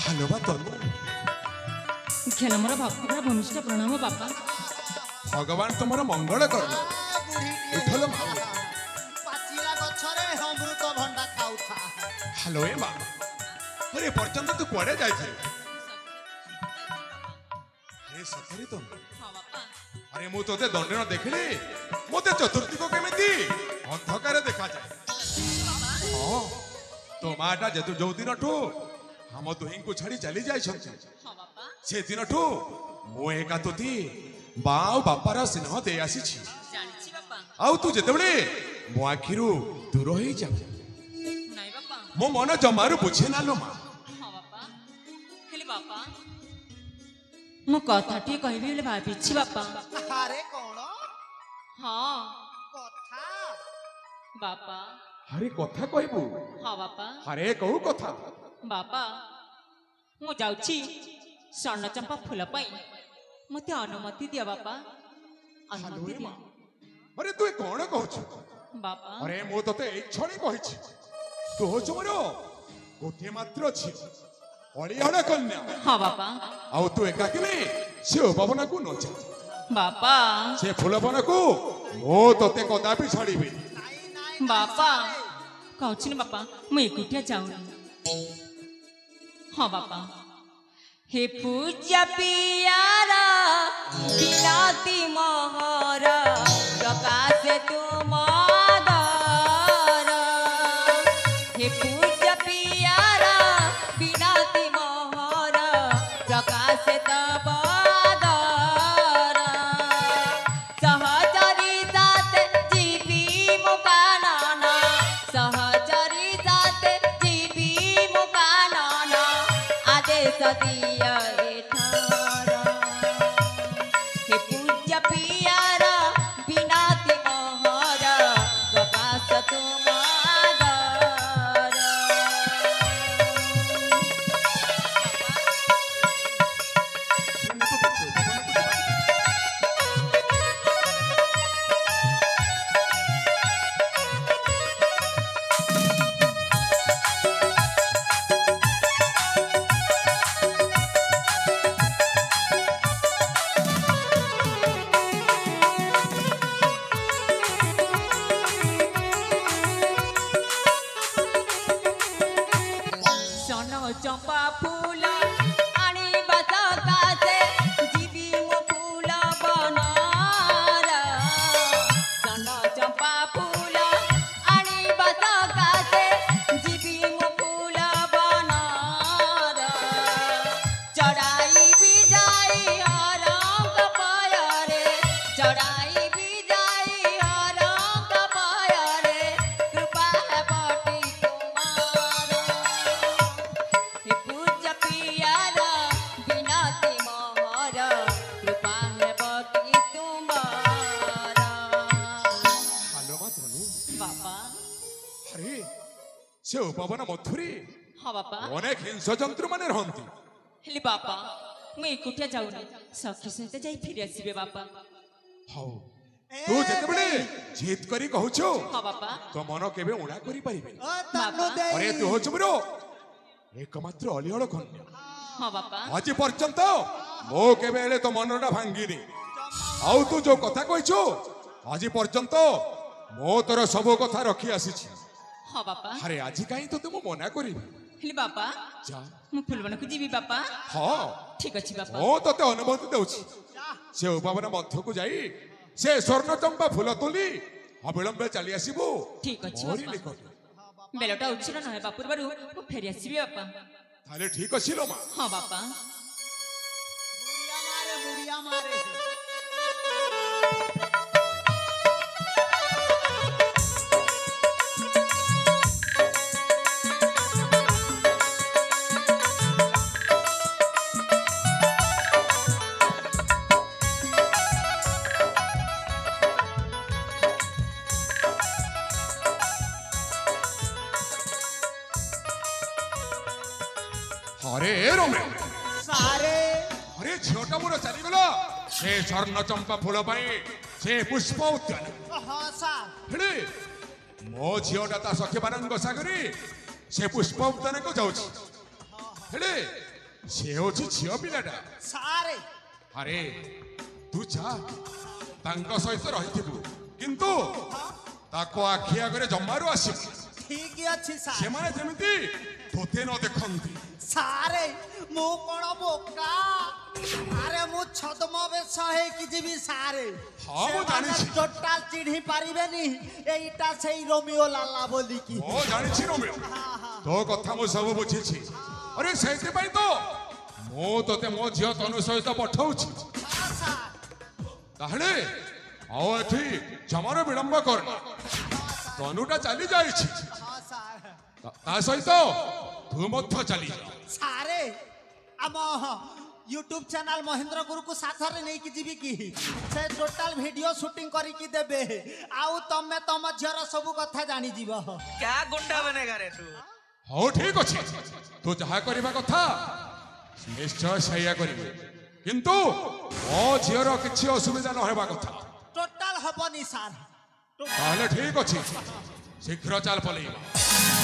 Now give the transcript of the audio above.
Hello बा तनु खेल मोर भक्ति भूमिष्ठ प्रणाम बापा। भगवान तुमर मंगल कर उठल पाचिला गछरे अमृत भंडा खाउथा। हेलो ए मां अरे पर्यंत तू कुआडे जाइथे अरे सतरी तो हां बापा। अरे मु तोते दंडन देखिली मते चतुर्थी को केमिति अंधकार देखा जाए हां तो माटा जेतु जो दिन ठो हम दुहिं को छाड़ी चली जाय छथि हां बापा। से दिन ठो मो एका तोती बाऊ बापार स्नेह दे आसी छी जानि छी बापा। आउ तू जेतेबेले मो आखिरु दूर होई जा नाही बापा। मो मन जमारू बुझे ना लो मां। हां बापा। खेली बापा मो कथाटी कहबी ले भाबी छी बापा। अरे कोन हां कथा बापा। अरे कथा कहबू हां बापा। अरे कहू कथा बापा मु जाउछी स्वर्ण चंपा फूल पाई मते अनुमति दिया बापा। अनुमति दिया अरे तू कौन कहू बापा। अरे मो तते एक छणी कहिछि तू हो मोरो गोटे मात्र छी अलिहण कन्या हां बापा। आउ तू एका किने से उपवन को न जा बापा। से फूलवन को मो तते कदापि छाड़ीबे बापा कहछि न बापा मु एकुटिया जाउनी। हाँ बापा। हे पूज्य पियारा बिलाती मोहर प्रकाश तुम दर। हे पूज्य पियारा बिलाती मोहर प्रकाश तब दर। सहचरी जात जीवी मुकानना सहचरी जात जीवी मुकानना आदेश दिया एठार। हे पूज्य पियारा बिनाती मोहर प्रकाश तुम दर। चंपा फूल आनिबा सकाशे जीवी मो फूल बनार। सन चंपा फूल आनिबा सकाशे जीवी मो फूल बनार। चढ़ाई भी जाई हरंग पयरे चढ़ाई भी जाई हरंग पयरे कृपा है बटी तुम्हार। हे पूज्य पियारा बिनाती मोहर कृपा है बटी तुम्हार। हेलो बा तनु बापा। अरे से उपवन मथुरी हाँ बापा। अनेक हिंस जंतु माने रहंती हेली बापा मु एकुटिया जाउनी सखी सहित जाई फिर आसीबे बापा। हाउ तू जेतेबेले जीत करी कहूछो हाँ बापा। तो मन केबे उड़ा करी परिबे ओ तनु दे अरे तू हो मोरो एकमात्र अलिहण कन्या हाँ बापा। आज पर्यंत मो केबे एले तो मनटा भांगिनी आउ तू जो कथा कहछो आज पर्यंत मो तोर सब कथा रखी आसीछि। हाँ बापा। अरे आज काई तो तुम मना करिबे हेली बापा जा मु फुलवन को जीवी बापा। हां ठीक अछि बापा। मो तते अनुमति देउछि से उपवन मध्य को जाई से स्वर्ण चंपा फूल तोली अविलंबे चली आसीबो ठीक अछि मोरी बापा। निकट बेलटा उछिन न हेबा पूर्वरु मु फेरि आसीबे बापा। थाले ठीक अछि लो मा हाँ बापा। बुढ़िया मारे अरे रमे सारे अरे झियोटा मोर चली गला से स्वर्ण चंपा फूल पाई से पुष्प उद्यान हाँ सार हेले मो झियोटा ता सखी मानंग सागरी से पुष्प उद्यान को जाऊँ हेले से होची झियो पिलाटा सारे अरे तू जा तांको सहित रहिथिबु किंतु ताको आखि आगरे जम्मारू आसिबु ठीक अच्छी सारे सेमाने जेमिति तोते न देखंती सारे मु कोण बोका अरे मु छदम बेस है कि जीवी सारे हाँ, मु जानिछि। टोटाल चिन्ही पारिबेनी एइटा सेई रोमियो लाला बोली की ओ जानिछि रोमियो तो कथा मु सब बुझिछि अरे सेति पई तो मो तोते मो झियो तनु सहित पठाउछि हाँ, सार। ताहले आओ एठी जमार विलंब करना तनुटा चली जाइछि हाँ, सार। ता सहित तू मध्य चली जा सारे आम यूट्यूब चैनल महेंद्र गुरु को साथरे नहीं कि जीवी की से टोटल वीडियो शूटिंग करी की देबे आउ तमे तम झर सब कथा जानी जीव क्या गुंडा बनेगा रे तू हो ठीक अछि तू जहा करबा कथा निश्चय सह्या करिबे किंतु ओ झियर किछि असुविधा न हेबा कथा टोटल हबनी सार ताहले ठीक अछि शीघ्र चाल पलेइबा